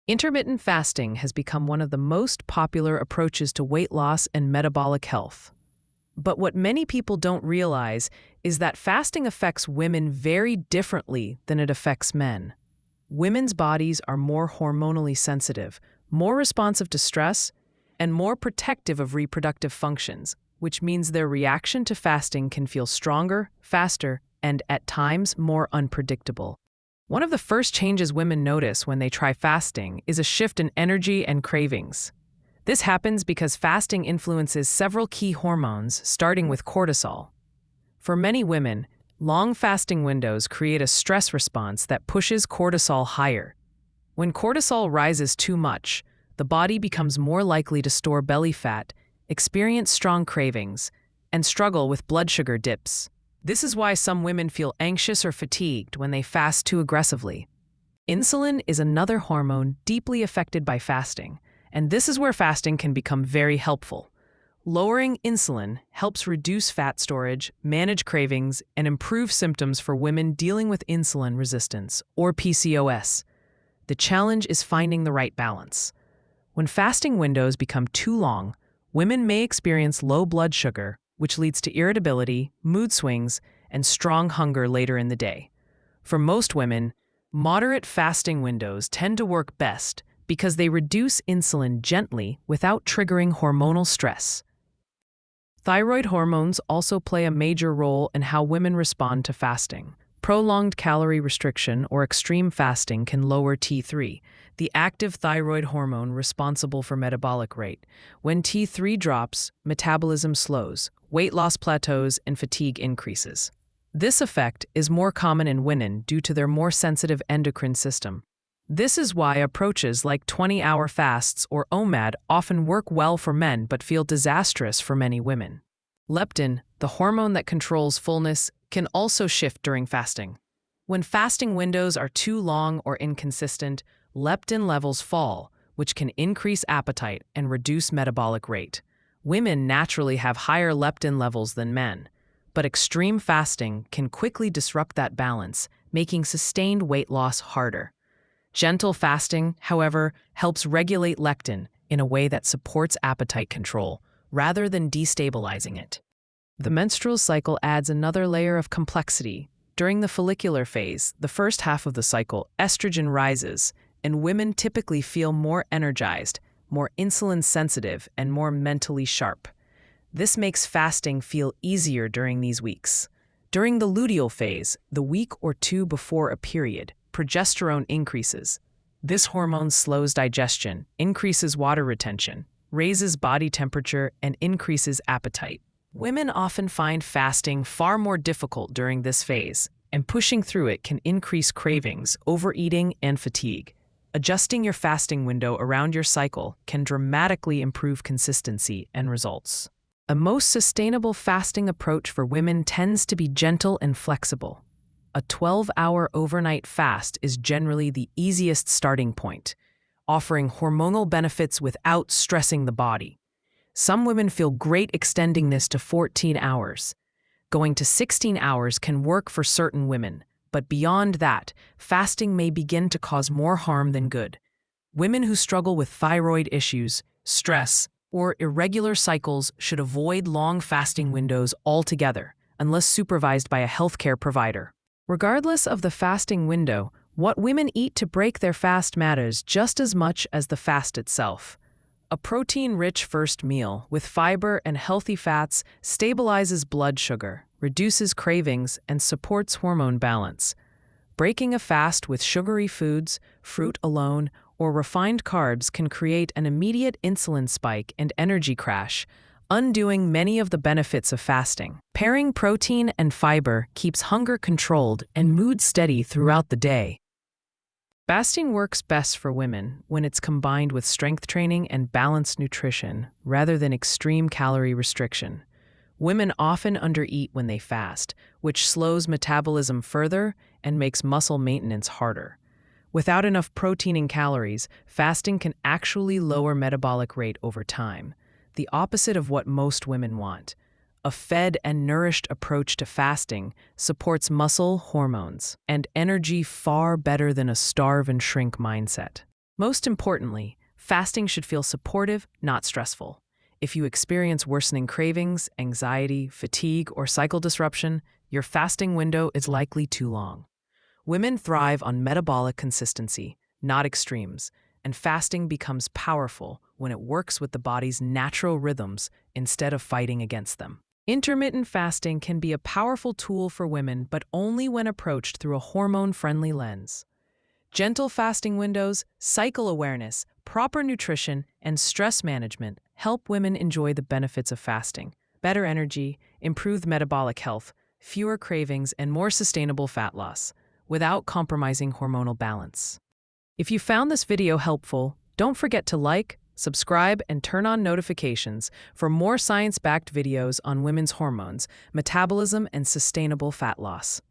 Intermittent fasting has become one of the most popular approaches to weight loss and metabolic health. But what many people don't realize is that fasting affects women very differently than it affects men. Women's bodies are more hormonally sensitive, more responsive to stress, and more protective of reproductive functions, which means their reaction to fasting can feel stronger, faster, and at times more unpredictable. One of the first changes women notice when they try fasting is a shift in energy and cravings. This happens because fasting influences several key hormones, starting with cortisol. For many women, long fasting windows create a stress response that pushes cortisol higher. When cortisol rises too much, the body becomes more likely to store belly fat, experience strong cravings, and struggle with blood sugar dips. This is why some women feel anxious or fatigued when they fast too aggressively. Insulin is another hormone deeply affected by fasting, and this is where fasting can become very helpful. Lowering insulin helps reduce fat storage, manage cravings, and improve symptoms for women dealing with insulin resistance, or PCOS. The challenge is finding the right balance. When fasting windows become too long, women may experience low blood sugar, which leads to irritability, mood swings, and strong hunger later in the day. For most women, moderate fasting windows tend to work best because they reduce insulin gently without triggering hormonal stress. Thyroid hormones also play a major role in how women respond to fasting. Prolonged calorie restriction or extreme fasting can lower T3, the active thyroid hormone responsible for metabolic rate. When T3 drops, metabolism slows, weight loss plateaus, and fatigue increases. This effect is more common in women due to their more sensitive endocrine system. This is why approaches like 20-hour fasts or OMAD often work well for men but feel disastrous for many women. Leptin, the hormone that controls fullness, can also shift during fasting. When fasting windows are too long or inconsistent, leptin levels fall, which can increase appetite and reduce metabolic rate. Women naturally have higher leptin levels than men, but extreme fasting can quickly disrupt that balance, making sustained weight loss harder. Gentle fasting, however, helps regulate leptin in a way that supports appetite control, rather than destabilizing it. The menstrual cycle adds another layer of complexity. During the follicular phase, the first half of the cycle, estrogen rises, and women typically feel more energized, more insulin sensitive, and more mentally sharp. This makes fasting feel easier during these weeks. During the luteal phase, the week or two before a period, progesterone increases. This hormone slows digestion, increases water retention, raises body temperature, and increases appetite. Women often find fasting far more difficult during this phase, and pushing through it can increase cravings, overeating, and fatigue. Adjusting your fasting window around your cycle can dramatically improve consistency and results. A most sustainable fasting approach for women tends to be gentle and flexible. A 12-hour overnight fast is generally the easiest starting point, offering hormonal benefits without stressing the body. Some women feel great extending this to 14 hours. Going to 16 hours can work for certain women, but beyond that, fasting may begin to cause more harm than good. Women who struggle with thyroid issues, stress, or irregular cycles should avoid long fasting windows altogether, unless supervised by a healthcare provider. Regardless of the fasting window, what women eat to break their fast matters just as much as the fast itself. A protein-rich first meal with fiber and healthy fats stabilizes blood sugar, reduces cravings, and supports hormone balance. Breaking a fast with sugary foods, fruit alone, or refined carbs can create an immediate insulin spike and energy crash, undoing many of the benefits of fasting. Pairing protein and fiber keeps hunger controlled and mood steady throughout the day. Fasting works best for women when it's combined with strength training and balanced nutrition rather than extreme calorie restriction. Women often undereat when they fast, which slows metabolism further and makes muscle maintenance harder. Without enough protein and calories, fasting can actually lower metabolic rate over time, the opposite of what most women want. A fed and nourished approach to fasting supports muscle, hormones, and energy far better than a starve and shrink mindset. Most importantly, fasting should feel supportive, not stressful. If you experience worsening cravings, anxiety, fatigue, or cycle disruption, your fasting window is likely too long. Women thrive on metabolic consistency, not extremes, and fasting becomes powerful when it works with the body's natural rhythms instead of fighting against them. Intermittent fasting can be a powerful tool for women, but only when approached through a hormone-friendly lens. Gentle fasting windows, cycle awareness, proper nutrition, and stress management help women enjoy the benefits of fasting: better energy, improved metabolic health, fewer cravings, and more sustainable fat loss, without compromising hormonal balance. If you found this video helpful, don't forget to like, subscribe, and turn on notifications for more science-backed videos on women's hormones, metabolism, and sustainable fat loss.